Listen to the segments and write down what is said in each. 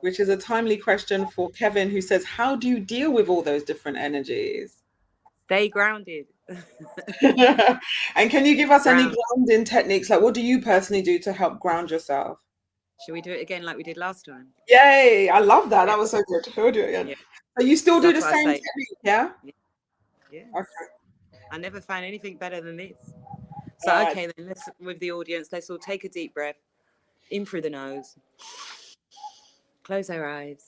which is a timely question for Kevin, who says, how do you deal with all those different energies? Stay grounded. And can you give us any Ground. grounding techniques? Like, what do you personally do to help ground yourself? Should we do it again like we did last time? Yay, I love that. Yeah, That was so good. We'll do it again. yeah. So you still Because do that's the what I same say. technique, yeah? Yeah. Yes. Okay. I never found anything better than this. So Uh, okay, then let's with the audience, let's all take a deep breath in through the nose, close our eyes,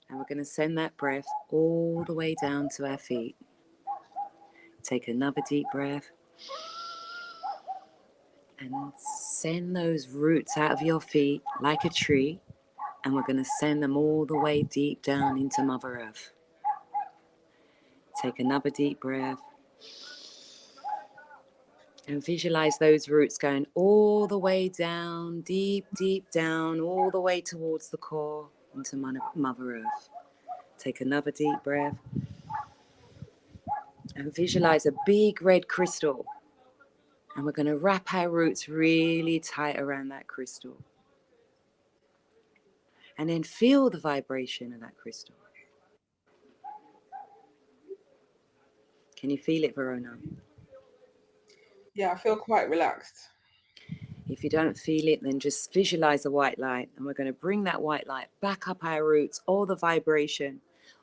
and we're going to send that breath all the way down to our feet. Take another deep breath and send those roots out of your feet like a tree, and we're going to send them all the way deep down into Mother Earth. Take another deep breath and visualize those roots going all the way down, deep, deep down, all the way towards the core into Mother Earth. Take another deep breath and visualize a big red crystal. And we're going to wrap our roots really tight around that crystal. And then feel the vibration of that crystal. Can you feel it, Verona? yeah, I feel quite relaxed. If you don't feel it, then just visualize a white light. And we're going to bring that white light back up our roots, all the vibration,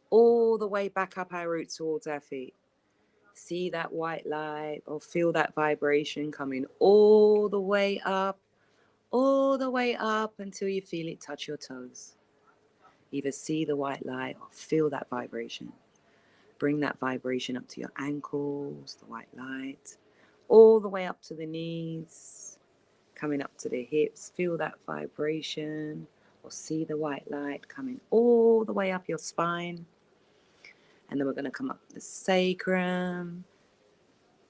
all the way back up our roots towards our feet. See that white light or feel that vibration coming all the way up until you feel it touch your toes. Either see the white light or feel that vibration. Bring that vibration up to your ankles, the white light, all the way up to the knees, coming up to the hips. Feel that vibration or see the white light coming all the way up your spine. And then we're going to come up the sacrum,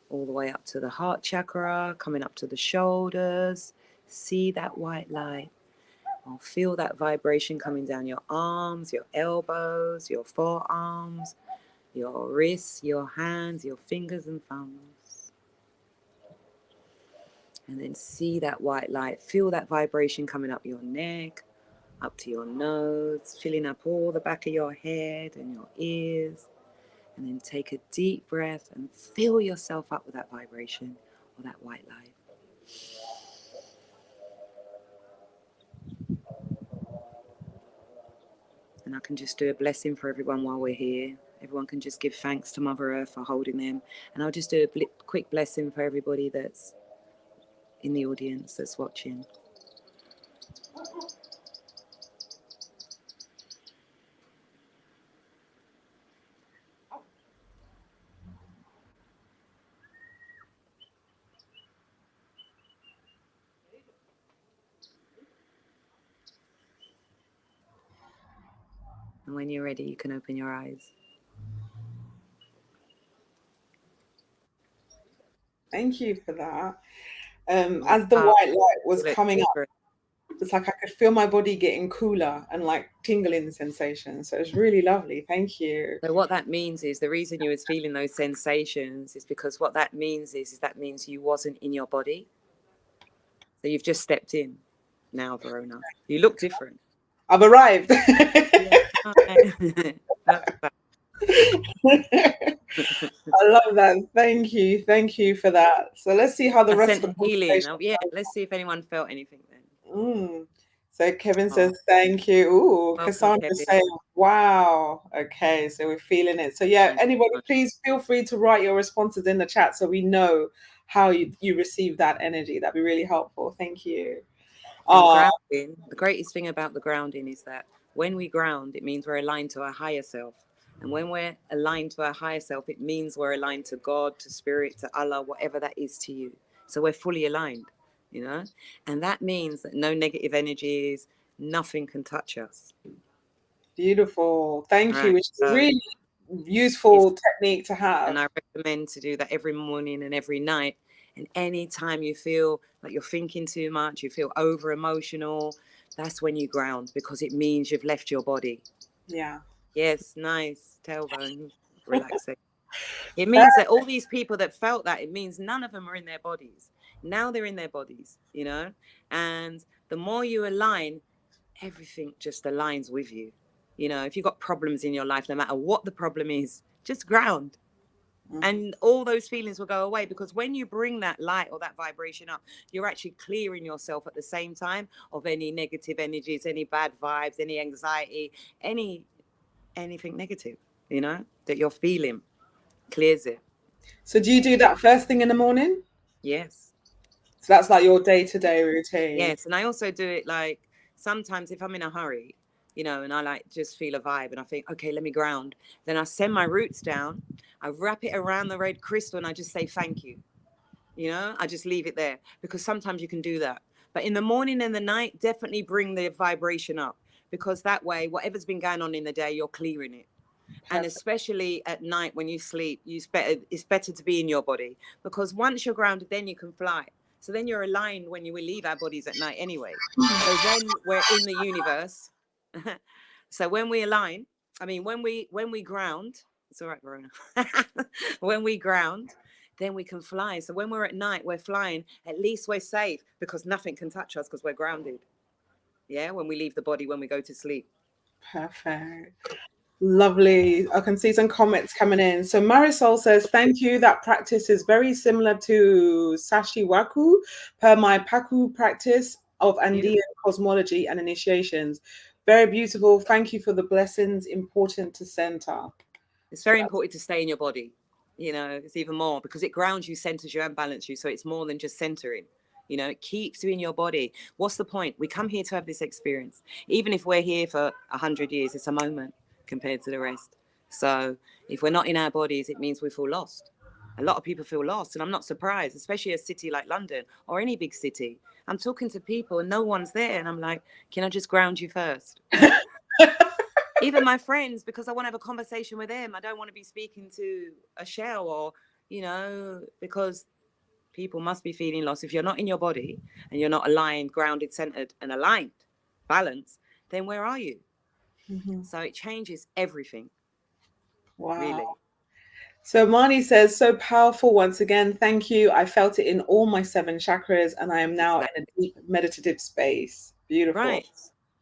all the way up to the heart chakra, coming up to the shoulders. See that white light. Or feel that vibration coming down your arms, your elbows, your forearms, your wrists, your hands, your fingers and thumbs. And then see that white light. Feel that vibration coming up your neck, up to your nose, filling up all the back of your head and your ears. And then take a deep breath and fill yourself up with that vibration or that white light. And I can just do a blessing for everyone while we're here. Everyone can just give thanks to Mother Earth for holding them. And I'll just do a quick blessing for everybody that's in the audience that's watching. And when you're ready, you can open your eyes. Thank you for that. Oh, As the white light was feel it coming up, different. it's like I could feel my body getting cooler and like tingling sensation. So it's really lovely. Thank you. So what that means is the reason you was feeling those sensations is because what that means is that means you wasn't in your body. So you've just stepped in now, Verona. You look different. I've arrived. Yeah. Not bad. I love that. Thank you. Thank you for that. So let's see how the I rest sent of the healing. conversation Oh, yeah, let's see if anyone felt anything then. goes. So Kevin Oh, says, thank you. Ooh, welcome, Cassandra's Kevin. saying, wow. Okay, so we're feeling it. So yeah, Thank anybody, you. please feel free to write your responses in the chat so we know how you receive that energy. That'd be really helpful. Thank you. And Uh, grounding, the greatest thing about the grounding is that when we ground, it means we're aligned to our higher self. And when we're aligned to our higher self, it means we're aligned to God, to spirit, to Allah, whatever that is to you. So we're fully aligned, you know? And that means that no negative energies, nothing can touch us. Beautiful. All Thank you. right. Which is a So really it's, useful technique to and have. I recommend to do that every morning and every night. And anytime you feel like you're thinking too much, you feel over emotional, that's when you ground because it means you've left your body. Yeah. Yes, nice tailbone, relaxing. It means that all these people that felt that, it means none of them are in their bodies. Now they're in their bodies, you know? And the more you align, everything just aligns with you. You know, if you've got problems in your life, no matter what the problem is, just ground. And all those feelings will go away, because when you bring that light or that vibration up, you're actually clearing yourself at the same time of any negative energies, any bad vibes, any anxiety, anything negative, you know, that you're feeling. Clears it. So do you do that first thing in the morning? Yes. So that's like your day-to-day routine. Yes. And I also do it like sometimes if I'm in a hurry, you know, and I like just feel a vibe and I think, okay, let me ground. Then I send my roots down, I wrap it around the red crystal and I just say thank you. You know, I just leave it there, because sometimes you can do that. But in the morning and the night, definitely bring the vibration up, because that way, whatever's been going on in the day, you're clearing it. And Perfect. especially at night when you sleep, it's better to be in your body, because once you're grounded, then you can fly. So then you're aligned when you will leave our bodies at night anyway. So then we're in the universe. So when we align, I mean, when we ground, it's all right, Verona. When we ground, then we can fly. So when we're at night, we're flying, at least we're safe, because nothing can touch us because we're grounded. Yeah, when we leave the body, when we go to sleep. Perfect. Lovely. I can see some comments coming in. So Marisol says, thank you. That practice is very similar to Sashiwaku per my Paku practice of Andean cosmology and initiations. Very beautiful. Thank you for the blessings. Important to center. It's very important to stay in your body. You know, it's even more because it grounds you, centers you, and balances you. So it's more than just centering. You know, it keeps you in your body. What's the point? We come here to have this experience. Even if we're here for 100 years, it's a moment compared to the rest. So if we're not in our bodies, it means we feel lost. A lot of people feel lost, and I'm not surprised, especially a city like London or any big city. I'm talking to people and no one's there, and I'm like, can I just ground you first? Even my friends, because I want to have a conversation with them. I don't want to be speaking to a shell, or, you know, because people must be feeling lost. If you're not in your body and you're not aligned, grounded, centered, and aligned, balanced, then where are you? Mm-hmm. So it changes everything. Wow. Really. So Marnie says, so powerful once again. Thank you. I felt it in all my 7 chakras and I am now in a deep meditative space. Beautiful. Right.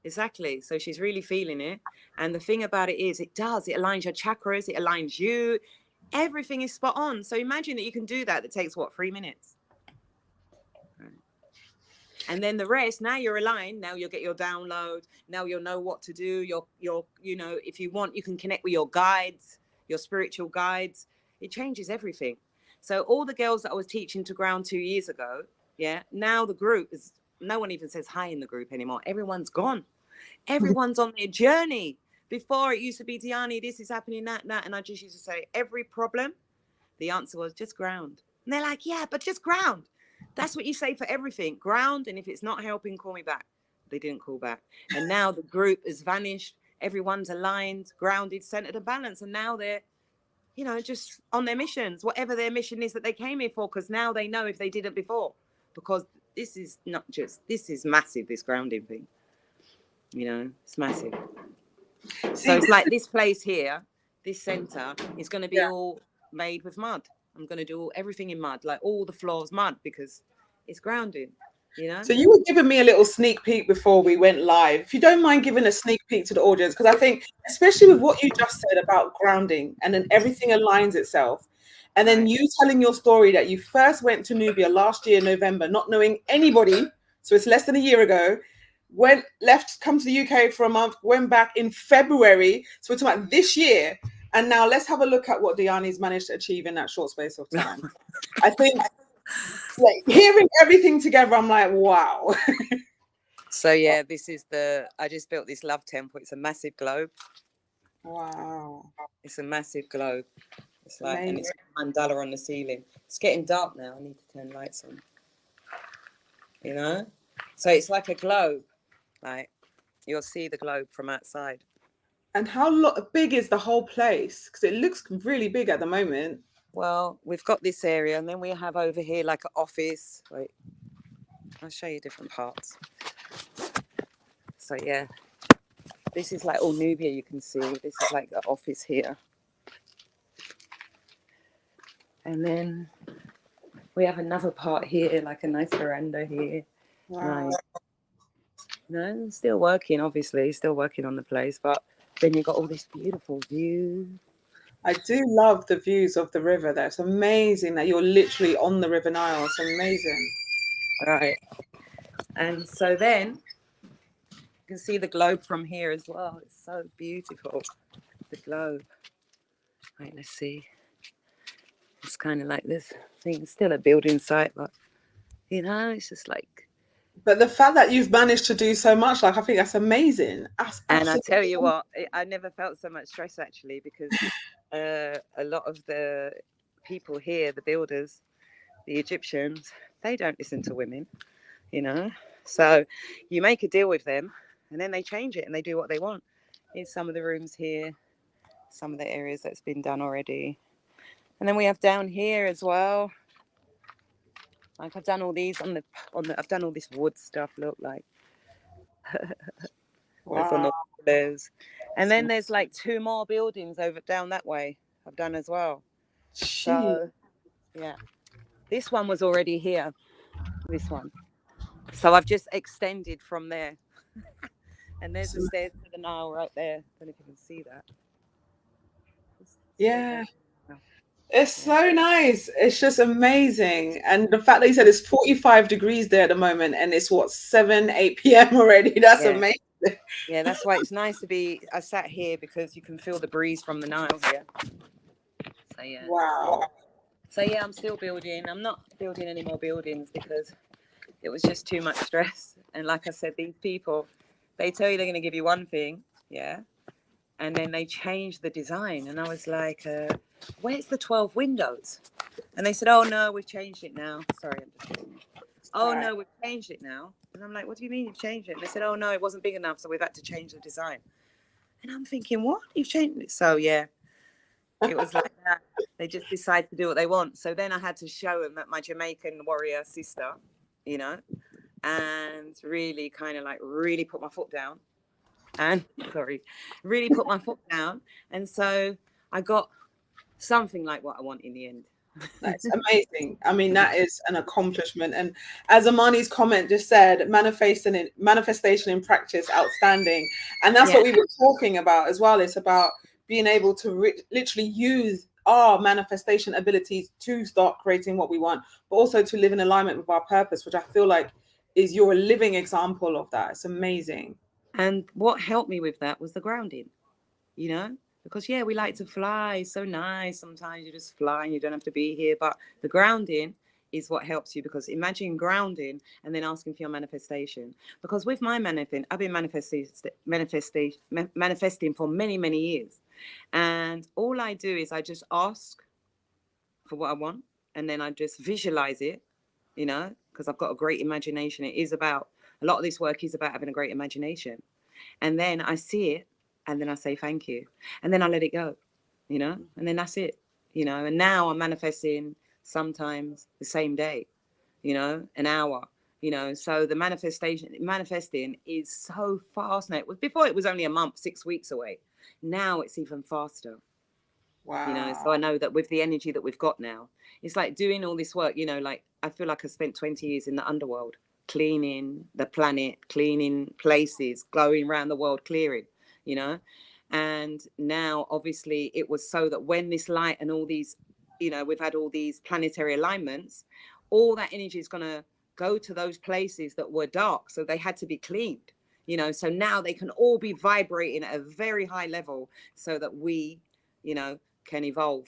Exactly. So she's really feeling it. And the thing about it is, it aligns your chakras, it aligns you. Everything is spot on. So imagine that you can do that. It takes what, 3 minutes? Right. And then the rest, now you're aligned. Now you'll get your download. Now you'll know what to do. You're, you know, if you want, you can connect with your guides, your spiritual guides. It changes everything. So all the girls that I was teaching to ground 2 years ago, yeah, now the group is, no one even says hi in the group anymore. Everyone's gone. Everyone's on their journey. Before it used to be, Dhyani, this is happening, that. And I just used to say, every problem, the answer was just ground. And they're like, yeah, but just ground. That's what you say for everything. Ground. And if it's not helping, call me back. They didn't call back. And now the group has vanished. Everyone's aligned, grounded, centered, and balanced. And now they're, you know, just on their missions, whatever their mission is that they came here for, because now they know if they didn't before. Because this is not just, this is massive, this grounding thing. You know, it's massive. So it's like this place here, this center is going to be all made with mud. I'm going to do everything in mud, like all the floors mud, because it's grounding, you know. So you were giving me a little sneak peek before we went live. If you don't mind giving a sneak peek to the audience, because I think, especially with what you just said about grounding and then everything aligns itself. And then you telling your story that you first went to Nubia last year, November, not knowing anybody. So it's less than a year ago. Come to the UK for a month, went back in February. So we're talking about this year. And now let's have a look at what Dhyani's managed to achieve in that short space of time. I think, like, hearing everything together, I'm like, wow. So yeah, this is I just built this love temple. It's a massive globe. Wow. It's a massive globe. It's like, and it's a mandala on the ceiling. It's getting dark now. I need to turn lights on. You know? So it's like a globe. Like, you'll see the globe from outside. And how big is the whole place? Because it looks really big at the moment. Well, we've got this area, and then we have over here like an office. Wait, I'll show you different parts. So yeah, this is like all Nubia, you can see. This is like the office here. And then we have another part here, like a nice veranda here. Wow. Nice. No, still working, obviously, still working on the place, but then you've got all this beautiful view. I do love the views of the river there. It's amazing that you're literally on the River Nile. It's amazing. Right. And so then you can see the globe from here as well. It's so beautiful, the globe. Right, let's see. It's kind of like this thing, still a building site, but it's just like. But the fact that you've managed to do so much, like, I think that's amazing. That's And I tell absolutely you what, I never felt so much stress actually, because a lot of the people here, the builders, the Egyptians, they don't listen to women, So you make a deal with them and then they change it and they do what they want. In some of the rooms here, some of the areas that's been done already. And then we have down here as well. Like I've done all these I've done all this wood stuff, look like. That's on wow. the pillars. And then there's like 2 more buildings over down that way I've done as well. Gee. So yeah. This one was already here. This one. So I've just extended from there. And there's the stairs to the Nile right there. I don't know if you can see that. Yeah. It's so nice. It's just amazing. And the fact that you said it's 45 degrees there at the moment and it's what, 7, 8 p.m. already. That's amazing. Yeah, that's why it's nice to be. I sat here because you can feel the breeze from the Nile here. So yeah. Wow. So yeah, I'm still building. I'm not building any more buildings because it was just too much stress. And like I said, these people, they tell you they're going to give you one thing, yeah, and then they change the design. And I was like, where's the 12 windows? And they said, oh no, we've changed it now. Sorry, I'm just kidding. Oh no, we've changed it now. And I'm like, what do you mean you've changed it? And they said, oh no, it wasn't big enough, so we've had to change the design. And I'm thinking, what? You've changed it? So yeah, it was like that. They just decide to do what they want. So then I had to show them that my Jamaican warrior sister, and really kind of like really put my foot down. And really put my foot down. And so I got something like what I want in the end. That's amazing. I mean, that is an accomplishment. And as Amani's comment just said, manifestation in practice, outstanding. And that's what we were talking about as well. It's about being able to literally use our manifestation abilities to start creating what we want, but also to live in alignment with our purpose, which I feel like is your living example of that. It's amazing. And what helped me with that was the grounding, because we like to fly. It's so nice. Sometimes you just fly and you don't have to be here. But the grounding is what helps you, because imagine grounding and then asking for your manifestation. Because with my manifesting, I've been manifesting for many, many years. And all I do is I just ask for what I want, and then I just visualize it, because I've got a great imagination. A lot of this work is about having a great imagination. And then I see it, and then I say thank you, and then I let it go, and then that's it, and now I'm manifesting sometimes the same day, an hour, so the manifesting is so fast now. Before it was only a month, 6 weeks away. Now it's even faster. Wow. So I know that with the energy that we've got now, it's like doing all this work, like I feel like I spent 20 years in the underworld, cleaning the planet, cleaning places, going around the world, clearing, and now obviously it was so that when this light and all these, we've had all these planetary alignments, all that energy is going to go to those places that were dark. So they had to be cleaned, so now they can all be vibrating at a very high level so that we, can evolve,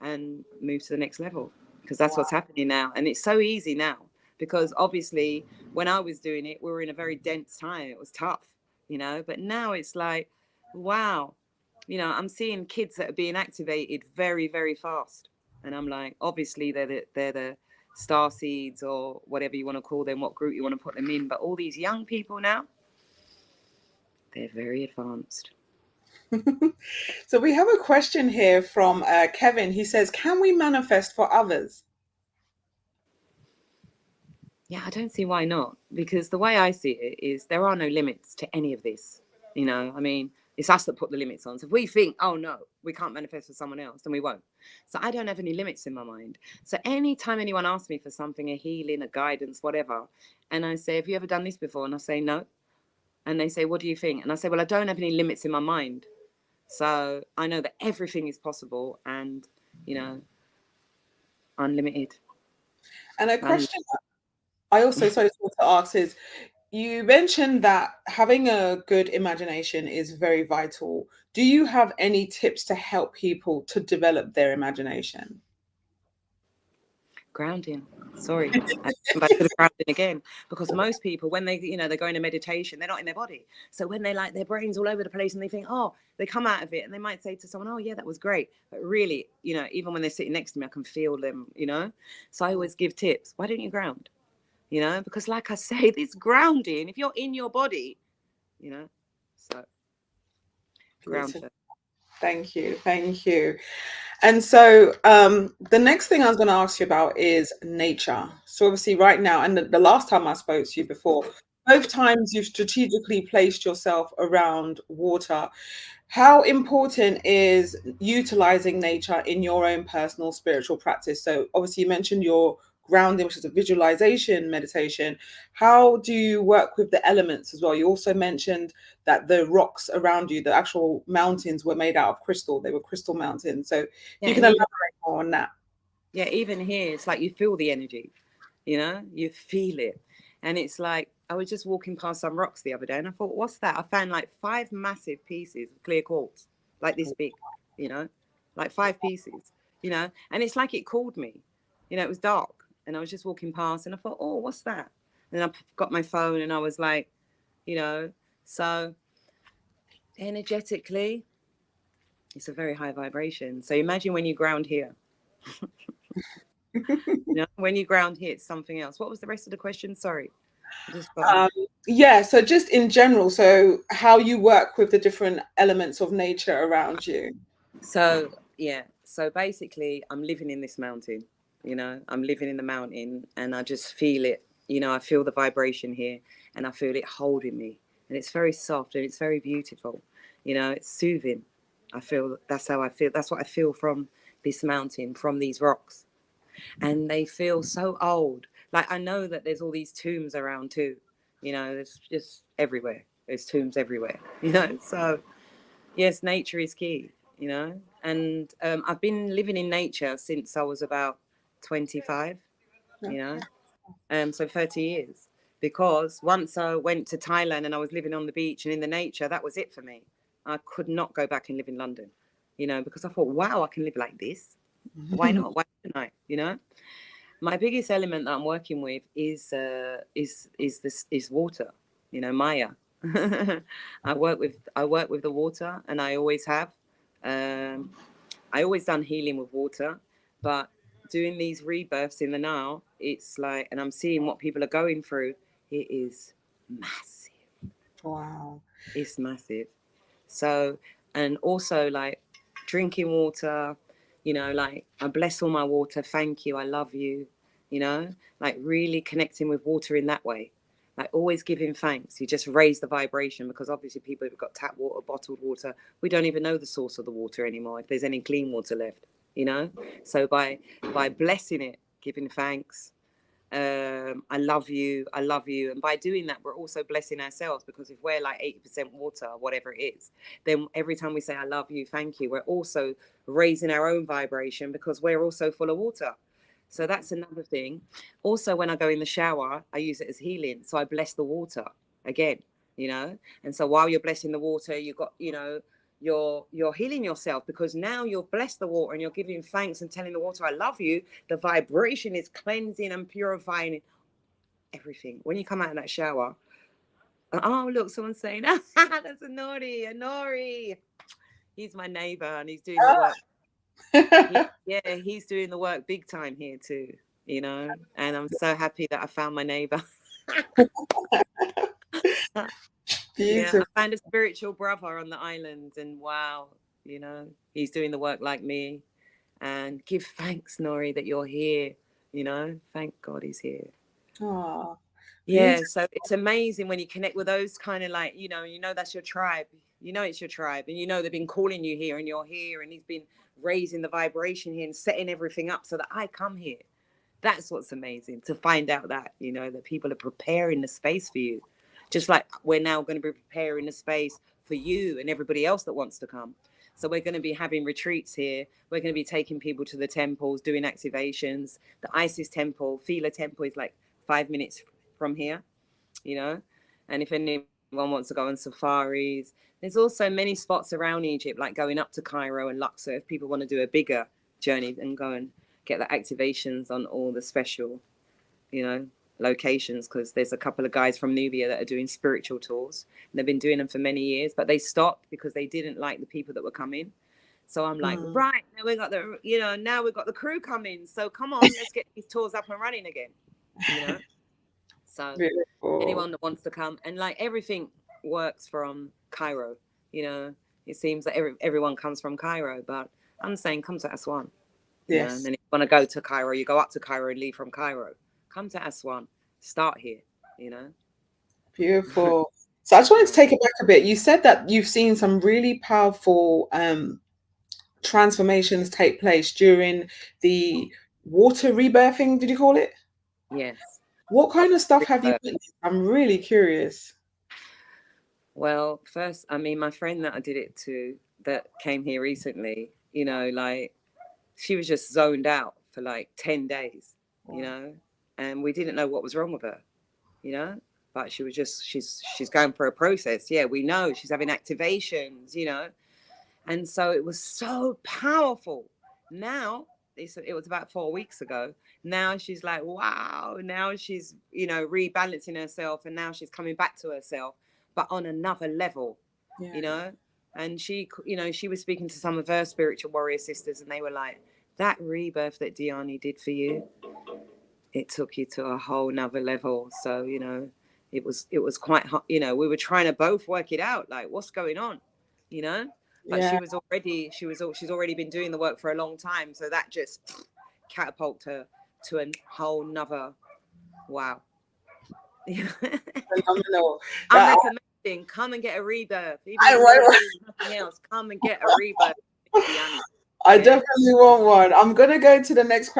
and move to the next level, because that's what's happening now. And it's so easy now, because obviously when I was doing it, we were in a very dense time. It was tough, but now it's like, wow, I'm seeing kids that are being activated very, very fast. And I'm like, obviously they're the star seeds, or whatever you want to call them, what group you want to put them in. But all these young people now, they're very advanced. So we have a question here from Kevin. He says, can we manifest for others? Yeah, I don't see why not, because the way I see it is there are no limits to any of this. I mean, It's us that put the limits on. So if we think, oh no, we can't manifest for someone else, then we won't. So I don't have any limits in my mind. So anytime anyone asks me for something, a healing, a guidance, whatever, and I say, have you ever done this before? And I say, no. And they say, what do you think? And I say, well, I don't have any limits in my mind. So I know that everything is possible and, you know, unlimited. And a question I also sort of want to ask is, you mentioned that having a good imagination is very vital. Do you have any tips to help people to develop their imagination? Grounding. Sorry, I come back to the grounding again, because most people, when they, you know, they go into meditation, they're not in their body. So when they like their brains all over the place and they think, oh, they come out of it and they might say to someone, oh yeah, that was great. But really, you know, even when they're sitting next to me, I can feel them, you know. So I always give tips. Why don't you ground? You know, because like I say, this grounding, if you're in your body, you know, so ground Beautiful. first. Thank you. Thank you. And so the next thing I was going to ask you about is nature. So obviously right now, and the last time I spoke to you before, both times you've strategically placed yourself around water. How important is utilizing nature in your own personal spiritual practice? So obviously you mentioned your grounding, which is a visualization meditation. How do you work with the elements as well? You also mentioned that the rocks around you, the actual mountains, were made out of crystal. They were crystal mountains. So if Yeah, you can and even, elaborate more on that. yeah, even here, it's like you feel the energy, you know, you feel it. And it's like, I was just walking past some rocks the other day and I thought, what's that? I found like 5 massive pieces of clear quartz, like this big, you know, like 5 pieces, you know, and it's like it called me, you know, it was dark and I was just walking past and I thought, oh, what's that? And I got my phone and I was like, you know, so energetically, it's a very high vibration. So imagine when you ground here, you know, when you ground here, it's something else. What was the rest of the question? Sorry. I just got Um, yeah, so just in general, so how you work with the different elements of nature around you. so yeah. So basically, I'm living in this mountain. You know, I'm living in the mountain, and I just feel it. You know, I feel the vibration here, and I feel it holding me, and it's very soft and it's very beautiful. You know, it's soothing. I feel that's how I feel. That's what I feel from this mountain, from these rocks, and they feel so old. Like I know that there's all these tombs around too. You know, there's just everywhere. There's tombs everywhere. You know, so yes, nature is key, you know. And I've been living in nature since I was about 25, you know, so 30 years. Because once I went to Thailand and I was living on the beach and in the nature, that was it for me. I could not go back and live in London, you know, because I thought, wow, I can live like this. Why not? Why shouldn't I? You know, my biggest element that I'm working with is water. You know, Maya. I work with the water, and I always have. Um, I always done healing with water, but doing these rebirths in the now, it's like, and I'm seeing what people are going through. It is massive. Wow. It's massive. So, and also like drinking water, you know, like I bless all my water. Thank you. I love you. You know, like really connecting with water in that way. Like always giving thanks. You just raise the vibration, because obviously people have got tap water, bottled water. We don't even know the source of the water anymore, if there's any clean water left, you know? So by blessing it, giving thanks, I love you, I love you. And by doing that, we're also blessing ourselves, because if we're like 80% water, whatever it is, then every time we say, I love you, thank you, we're also raising our own vibration, because we're also full of water. So that's another thing. Also, when I go in the shower, I use it as healing. So I bless the water again, you know? And so while you're blessing the water, you've got, you know, you're healing yourself, because now you're blessed the water and you're giving thanks and telling the water, I love you. The vibration is cleansing and purifying everything. When you come out of that shower, oh look, someone's saying, ah, that's a Nori. He's my neighbor and he's doing the work. He's doing the work big time here too, you know. And I'm so happy that I found my neighbor. Yeah, Beautiful. I found a spiritual brother on the island, and wow, you know, he's doing the work like me. And give thanks, Nori, that you're here. You know, thank God he's here. Oh, Yeah, so it's amazing when you connect with those kind of like, that's your tribe. It's your tribe, and they've been calling you here, and you're here, and he's been raising the vibration here and setting everything up so that I come here. That's what's amazing, to find out that, that people are preparing the space for you. Just like we're now going to be preparing the space for you and everybody else that wants to come. So we're going to be having retreats here. We're going to be taking people to the temples, doing activations. The Isis temple, Fila temple is like 5 minutes from here, and if anyone wants to go on safaris, there's also many spots around Egypt, like going up to Cairo and Luxor, if people want to do a bigger journey and go and get the activations on all the special, locations, because there's a couple of guys from Nubia that are doing spiritual tours, and they've been doing them for many years, but they stopped because they didn't like the people that were coming. So I'm like, right, now we got now we've got the crew coming, so come on, let's get these tours up and running again. So beautiful. Anyone that wants to come, and like everything works from Cairo, it seems that everyone comes from Cairo, but I'm saying come to Aswan. Yes. And then if you want to go to Cairo, you go up to Cairo and leave from Cairo. Come to Aswan, start here, Beautiful. So I just wanted to take it back a bit. You said that you've seen some really powerful transformations take place during the water rebirthing, did you call it? Yes. What kind of stuff have you witnessed? I'm really curious. Well, first, my friend that I did it to, that came here recently, like she was just zoned out for like 10 days, and we didn't know what was wrong with her, but she was just, she's going for a process. Yeah, we know she's having activations, and so it was so powerful. Now, it was about 4 weeks ago. Now she's like, wow. Now she's, rebalancing herself, and now she's coming back to herself, but on another level, And she, she was speaking to some of her spiritual warrior sisters, and they were like, that rebirth that Dhyani did for you, it took you to a whole nother level. So, it was quite, we were trying to both work it out, like what's going on, But she's already been doing the work for a long time. So that just catapulted her to a whole nother, wow. Phenomenal. I'm recommending, come and get a rebirth. Even nothing else, come and get a rebirth. I definitely want one. I'm going to go to the next question.